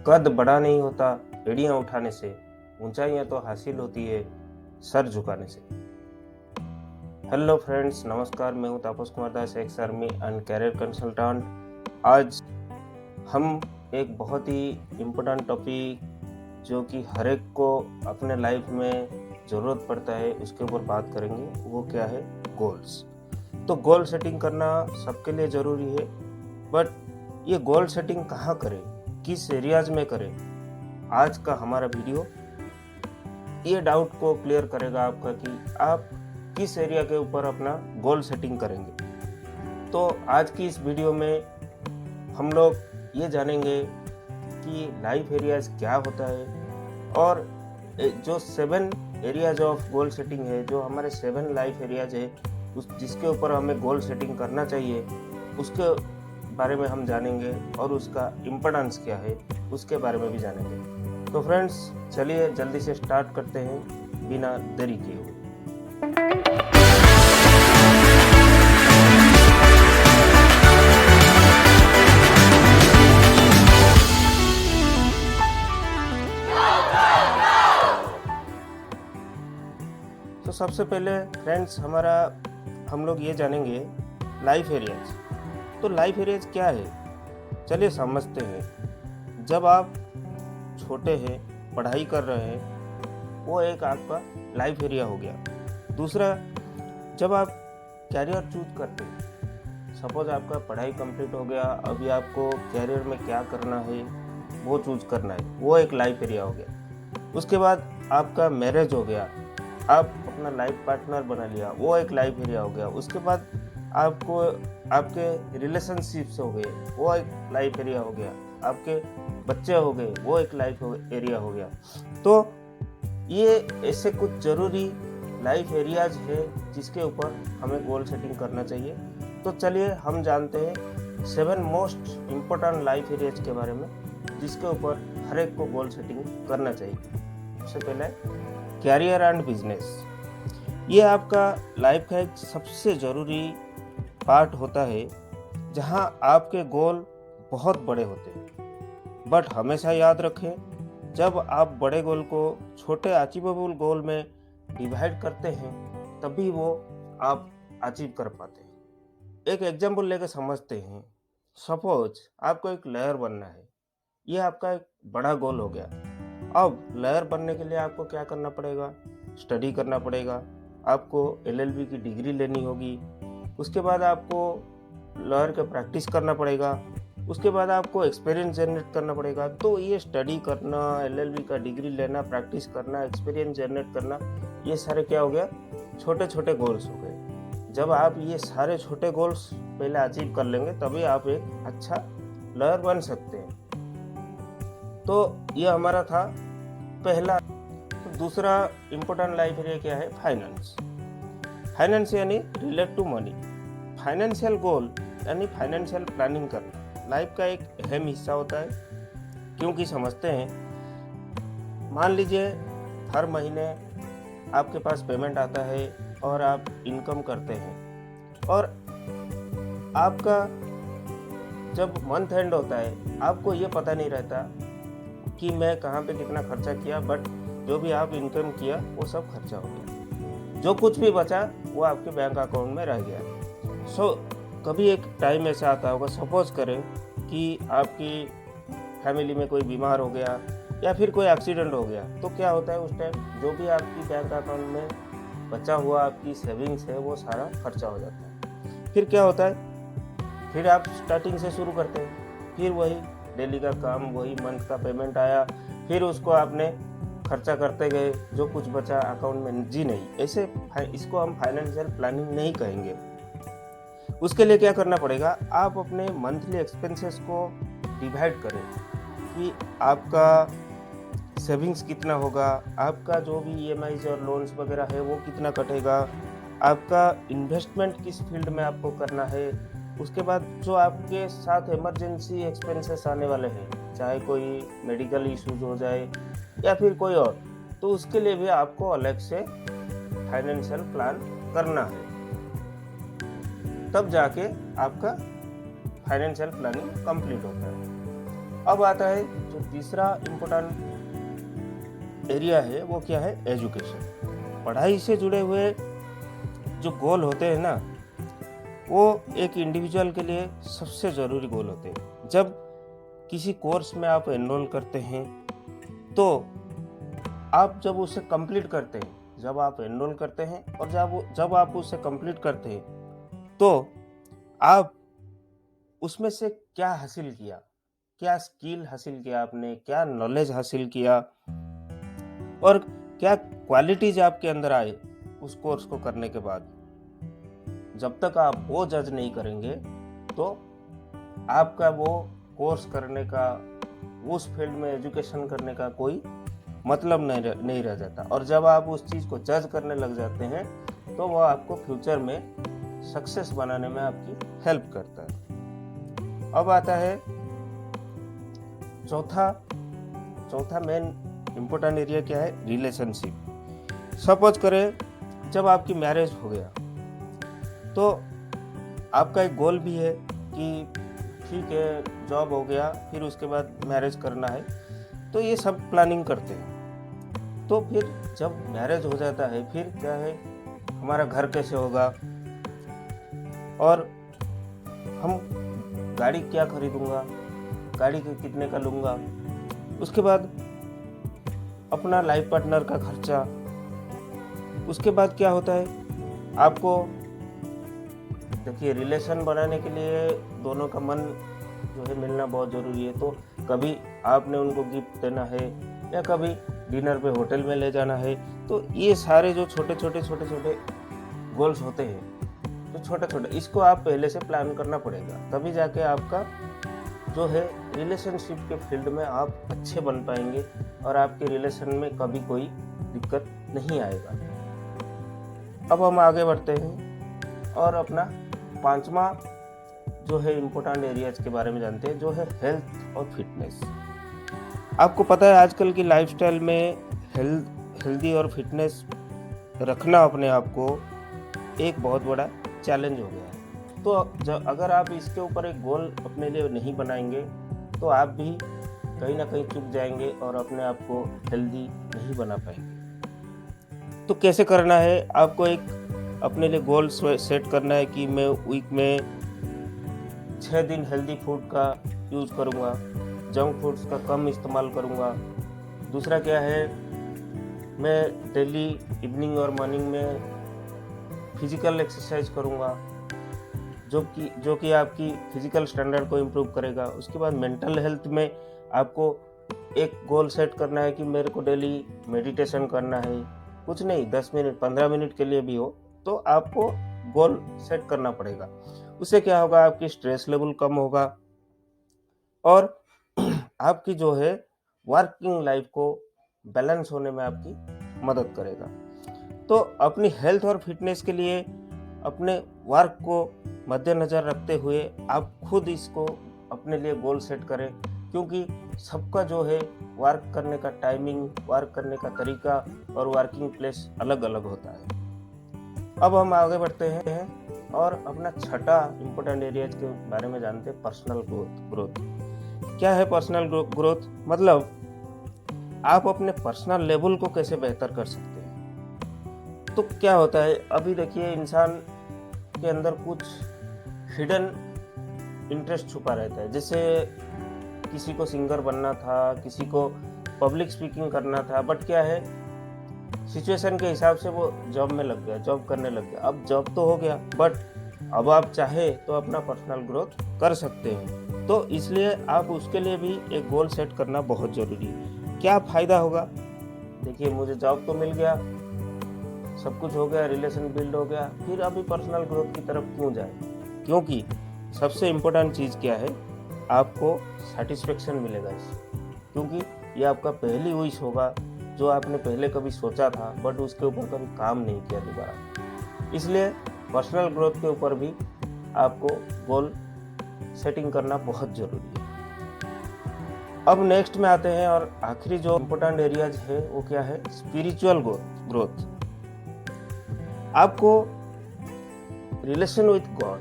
कद बड़ा नहीं होता एड़ियां उठाने से, ऊंचाइयां तो हासिल होती है सर झुकाने से। हेलो फ्रेंड्स, नमस्कार। मैं हूं Tapas Kumar Das, ex army and career consultant. आज हम एक बहुत ही इम्पोर्टेंट टॉपिक जो कि हर एक को अपने लाइफ में ज़रूरत पड़ता है उसके ऊपर बात करेंगे। वो क्या है? गोल्स। तो गोल सेटिंग करना सबके लिए ज़रूरी है, बट ये गोल सेटिंग कहाँ करें, किस एरियाज में करें? आज का हमारा वीडियो ये डाउट को क्लियर करेगा आपका कि आप किस एरिया के ऊपर अपना गोल सेटिंग करेंगे। तो आज की इस वीडियो में हम लोग ये जानेंगे कि लाइफ एरियाज क्या होता है और जो 7 एरियाज ऑफ गोल सेटिंग है, जो हमारे 7 लाइफ एरियाज है जिसके ऊपर हमें गोल सेटिंग करना चाहिए, उसके बारे में हम जानेंगे और उसका इम्पोर्टेंस क्या है उसके बारे में भी जानेंगे। तो फ्रेंड्स, चलिए जल्दी से स्टार्ट करते हैं बिना देरी किए हुए। तो सबसे पहले फ्रेंड्स हम लोग ये जानेंगे लाइफ एरियाज। तो लाइफ एरियाज क्या है, चलिए समझते हैं। जब आप छोटे हैं, पढ़ाई कर रहे हैं, वो एक आपका लाइफ एरिया हो गया। दूसरा, जब आप कैरियर चूज करते हैं, सपोज आपका पढ़ाई कंप्लीट हो गया, अभी आपको कैरियर में क्या करना है वो चूज करना है, वो एक लाइफ एरिया हो गया। उसके बाद आपका मैरिज हो गया, आप अपना लाइफ पार्टनर बना लिया, वो एक लाइफ एरिया हो गया। उसके बाद आपको आपके रिलेशनशिप्स हो गए, वो एक लाइफ एरिया हो गया। आपके बच्चे हो गए, वो एक लाइफ एरिया हो गया। तो ये ऐसे कुछ ज़रूरी लाइफ एरियाज है जिसके ऊपर हमें गोल सेटिंग करना चाहिए। तो चलिए हम जानते हैं 7 मोस्ट इम्पोर्टेंट लाइफ एरियाज के बारे में जिसके ऊपर हर एक को गोल सेटिंग करना चाहिए। सबसे पहले कैरियर एंड बिजनेस। ये आपका लाइफ का एक सबसे ज़रूरी पार्ट होता है जहां आपके गोल बहुत बड़े होते हैं। बट हमेशा याद रखें, जब आप बड़े गोल को छोटे अचीवेबल गोल में डिवाइड करते हैं तभी वो आप अचीव कर पाते हैं। एक एग्जांपल लेकर समझते हैं। सपोज आपको एक लॉयर बनना है, ये आपका एक बड़ा गोल हो गया। अब लॉयर बनने के लिए आपको क्या करना पड़ेगा? स्टडी करना पड़ेगा, आपको LLB की डिग्री लेनी होगी। उसके बाद आपको लॉयर का प्रैक्टिस करना पड़ेगा। उसके बाद आपको एक्सपीरियंस जनरेट करना पड़ेगा। तो ये स्टडी करना, LLB का डिग्री लेना, प्रैक्टिस करना, एक्सपीरियंस जनरेट करना, ये सारे क्या हो गया? छोटे छोटे गोल्स हो गए। जब आप ये सारे छोटे गोल्स पहले अचीव कर लेंगे तभी आप एक अच्छा लॉयर बन सकते हैं। तो ये हमारा था पहला। तो दूसरा इम्पोर्टेंट लाइफ एरिया क्या है? फाइनेंस। फाइनेंस यानी relate to money. Financial goal यानी फाइनेंशियल प्लानिंग करना लाइफ का एक अहम हिस्सा होता है। क्योंकि समझते हैं, मान लीजिए हर महीने आपके पास पेमेंट आता है और आप इनकम करते हैं और आपका जब मंथ एंड होता है आपको ये पता नहीं रहता कि मैं कहाँ पे कितना खर्चा किया, बट जो भी आप इनकम किया वो सब खर्चा हो गया। जो कुछ भी बचा वो आपके बैंक अकाउंट में रह गया। कभी एक टाइम ऐसा आता होगा, सपोज करें कि आपकी फैमिली में कोई बीमार हो गया या फिर कोई एक्सीडेंट हो गया, तो क्या होता है उस टाइम जो भी आपकी बैंक अकाउंट में बचा हुआ आपकी सेविंग्स है वो सारा खर्चा हो जाता है। फिर क्या होता है? फिर आप स्टार्टिंग से शुरू करते हैं, फिर वही डेली का काम, वही मंथ का पेमेंट आया, फिर उसको आपने खर्चा करते गए, जो कुछ बचा अकाउंट में। जी नहीं, ऐसे इसको हम फाइनेंशियल प्लानिंग नहीं कहेंगे। उसके लिए क्या करना पड़ेगा? आप अपने मंथली एक्सपेंसेस को डिवाइड करें कि आपका सेविंग्स कितना होगा, आपका जो भी EMI और लोन्स वगैरह है वो कितना कटेगा, आपका इन्वेस्टमेंट किस फील्ड में आपको करना है। उसके बाद जो आपके साथ इमरजेंसी एक्सपेंसेस आने वाले हैं, चाहे कोई मेडिकल इश्यूज हो जाए या फिर कोई और, तो उसके लिए भी आपको अलग से फाइनेंशियल प्लान करना है। तब जाके आपका फाइनेंशियल प्लानिंग कंप्लीट होता है। अब आता है जो तीसरा इम्पोर्टेंट एरिया है वो क्या है, एजुकेशन। पढ़ाई से जुड़े हुए जो गोल होते हैं ना, वो एक इंडिविजुअल के लिए सबसे ज़रूरी गोल होते हैं। जब किसी कोर्स में आप एनरोल करते हैं तो आप जब उसे कंप्लीट करते हैं, जब आप एनरोल करते हैं और जब आप उसे कंप्लीट करते हैं तो आप उसमें से क्या हासिल किया, क्या स्किल हासिल किया आपने, क्या नॉलेज हासिल किया और क्या क्वालिटीज आपके अंदर आए उस कोर्स को करने के बाद, जब तक आप वो जज नहीं करेंगे तो आपका वो कोर्स करने का, उस फील्ड में एजुकेशन करने का कोई मतलब नहीं रह जाता। और जब आप उस चीज़ को जज करने लग जाते हैं तो वो आपको फ्यूचर में सक्सेस बनाने में आपकी हेल्प करता है। अब आता है चौथा मेन इम्पोर्टेंट एरिया क्या है, रिलेशनशिप। सपोज करें जब आपकी मैरिज हो गया तो आपका एक गोल भी है कि ठीक है जॉब हो गया, फिर उसके बाद मैरिज करना है, तो ये सब प्लानिंग करते हैं। तो फिर जब मैरिज हो जाता है फिर क्या है, हमारा घर कैसे होगा और हम गाड़ी क्या खरीदूंगा, गाड़ी के कितने का लूँगा, उसके बाद अपना लाइफ पार्टनर का खर्चा, उसके बाद क्या होता है आपको, देखिए रिलेशन बनाने के लिए दोनों का मन जो है मिलना बहुत ज़रूरी है। तो कभी आपने उनको गिफ्ट देना है या कभी डिनर पे होटल में ले जाना है, तो ये सारे जो छोटे छोटे गोल्स होते हैं, तो छोटे इसको आप पहले से प्लान करना पड़ेगा, तभी जाके आपका जो है रिलेशनशिप के फील्ड में आप अच्छे बन पाएंगे और आपके रिलेशन में कभी कोई दिक्कत नहीं आएगा। अब हम आगे बढ़ते हैं और अपना पांचवा जो है इम्पोर्टेंट एरियाज के बारे में जानते हैं, जो है हेल्थ और फिटनेस। आपको पता है आजकल की लाइफस्टाइल में हेल्दी और फिटनेस रखना अपने आप को एक बहुत बड़ा चैलेंज हो गया है। तो अगर आप इसके ऊपर एक गोल अपने लिए नहीं बनाएंगे तो आप भी कहीं ना कहीं चूक जाएंगे और अपने आप को हेल्दी नहीं बना पाएंगे। तो कैसे करना है, आपको एक अपने लिए गोल सेट करना है कि मैं वीक में 6 दिन हेल्दी फूड का यूज़ करूँगा, जंक फूड्स का कम इस्तेमाल करूँगा। दूसरा क्या है, मैं डेली इवनिंग और मॉर्निंग में फिजिकल एक्सरसाइज करूँगा जो कि आपकी फिजिकल स्टैंडर्ड को इम्प्रूव करेगा। उसके बाद मेंटल हेल्थ में आपको एक गोल सेट करना है कि मेरे को डेली मेडिटेशन करना है, कुछ नहीं 10 मिनट 15 मिनट के लिए भी हो, तो आपको गोल सेट करना पड़ेगा। उससे क्या होगा, आपकी स्ट्रेस लेवल कम होगा और आपकी जो है वर्किंग लाइफ को बैलेंस होने में आपकी मदद करेगा। तो अपनी हेल्थ और फिटनेस के लिए अपने वर्क को मद्देनज़र रखते हुए आप खुद इसको अपने लिए गोल सेट करें, क्योंकि सबका जो है वर्क करने का टाइमिंग, वर्क करने का तरीका और वर्किंग प्लेस अलग अलग होता है। अब हम आगे बढ़ते हैं और अपना छठा इम्पोर्टेंट एरियाज के बारे में जानते हैं, पर्सनल ग्रोथ। क्या है पर्सनल ग्रोथ? मतलब आप अपने पर्सनल लेवल को कैसे बेहतर कर सकते हैं। तो क्या होता है, अभी देखिए इंसान के अंदर कुछ हिडन इंटरेस्ट छुपा रहता है। जैसे किसी को सिंगर बनना था, किसी को पब्लिक स्पीकिंग करना था, बट क्या है सिचुएशन के हिसाब से वो जॉब में लग गया, जॉब करने लग गया। अब जॉब तो हो गया, बट अब आप चाहे तो अपना पर्सनल ग्रोथ कर सकते हैं। तो इसलिए आप उसके लिए भी एक गोल सेट करना बहुत ज़रूरी है। क्या फ़ायदा होगा? देखिए मुझे जॉब तो मिल गया, सब कुछ हो गया, रिलेशन बिल्ड हो गया, फिर अभी पर्सनल ग्रोथ की तरफ क्यों जाए? क्योंकि सबसे इम्पोर्टेंट चीज़ क्या है, आपको सेटिस्फेक्शन मिलेगा इससे, क्योंकि ये आपका पहली विश होगा जो आपने पहले कभी सोचा था बट उसके ऊपर कभी काम नहीं किया दोबारा। इसलिए पर्सनल ग्रोथ के ऊपर भी आपको गोल सेटिंग करना बहुत ज़रूरी है। अब नेक्स्ट में आते हैं और आखिरी जो इम्पोर्टेंट एरियाज है वो क्या है, स्पिरिचुअल ग्रोथ। आपको रिलेशन विथ गॉड,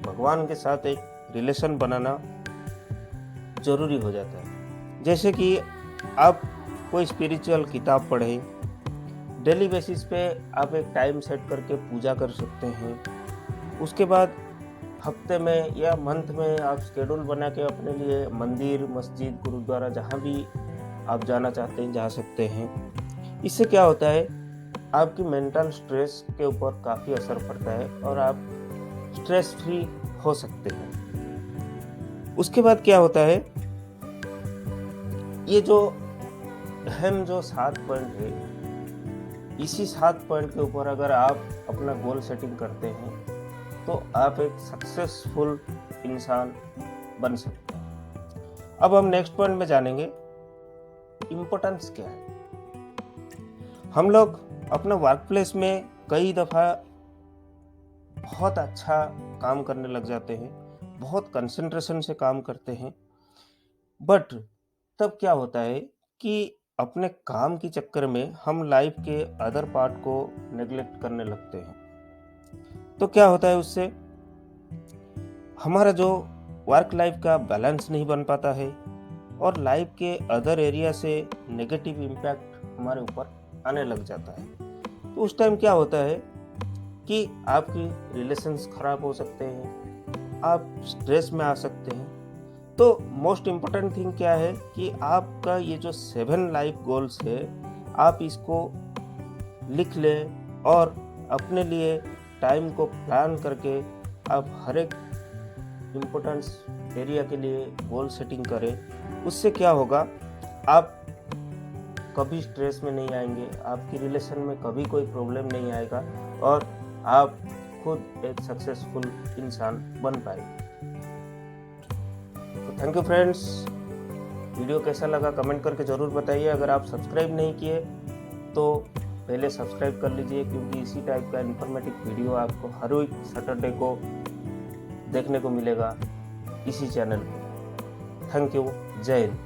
भगवान के साथ एक रिलेशन बनाना जरूरी हो जाता है। जैसे कि आप कोई स्पिरिचुअल किताब पढ़ें, डेली बेसिस पे आप एक टाइम सेट करके पूजा कर सकते हैं। उसके बाद हफ्ते में या मंथ में आप शेड्यूल बना के अपने लिए मंदिर, मस्जिद, गुरुद्वारा जहाँ भी आप जाना चाहते हैं जा सकते हैं। इससे क्या होता है, आपकी मेंटल स्ट्रेस के ऊपर काफ़ी असर पड़ता है और आप स्ट्रेस फ्री हो सकते हैं। उसके बाद क्या होता है, ये जो अहम जो 7 पॉइंट है, इसी 7 पॉइंट के ऊपर अगर आप अपना गोल सेटिंग करते हैं तो आप एक सक्सेसफुल इंसान बन सकते हैं। अब हम नेक्स्ट पॉइंट में जानेंगे, इम्पोर्टेंस क्या है। हम लोग अपने वर्क प्लेस में कई दफ़ा बहुत अच्छा काम करने लग जाते हैं, बहुत कंसंट्रेशन से काम करते हैं, बट तब क्या होता है कि अपने काम के चक्कर में हम लाइफ के अदर पार्ट को नेग्लेक्ट करने लगते हैं। तो क्या होता है, उससे हमारा जो वर्क लाइफ का बैलेंस नहीं बन पाता है और लाइफ के अदर एरिया से नेगेटिव इम्पैक्ट हमारे ऊपर आने लग जाता है। तो उस टाइम क्या होता है कि आपकी रिलेशंस खराब हो सकते हैं, आप स्ट्रेस में आ सकते हैं। तो मोस्ट इम्पोर्टेंट थिंग क्या है कि आपका ये जो 7 लाइफ गोल्स है, आप इसको लिख लें और अपने लिए टाइम को प्लान करके आप हर एक इम्पोर्टेंस एरिया के लिए गोल सेटिंग करें। उससे क्या होगा, आप कभी स्ट्रेस में नहीं आएंगे, आपकी रिलेशन में कभी कोई प्रॉब्लम नहीं आएगा और आप खुद एक सक्सेसफुल इंसान बन पाएंगे। तो थैंक यू फ्रेंड्स, वीडियो कैसा लगा कमेंट करके ज़रूर बताइए। अगर आप सब्सक्राइब नहीं किए तो पहले सब्सक्राइब कर लीजिए, क्योंकि इसी टाइप का इन्फॉर्मेटिव वीडियो आपको हर एक सैटरडे को देखने को मिलेगा इसी चैनल पर। थैंक यू, जय हिंद।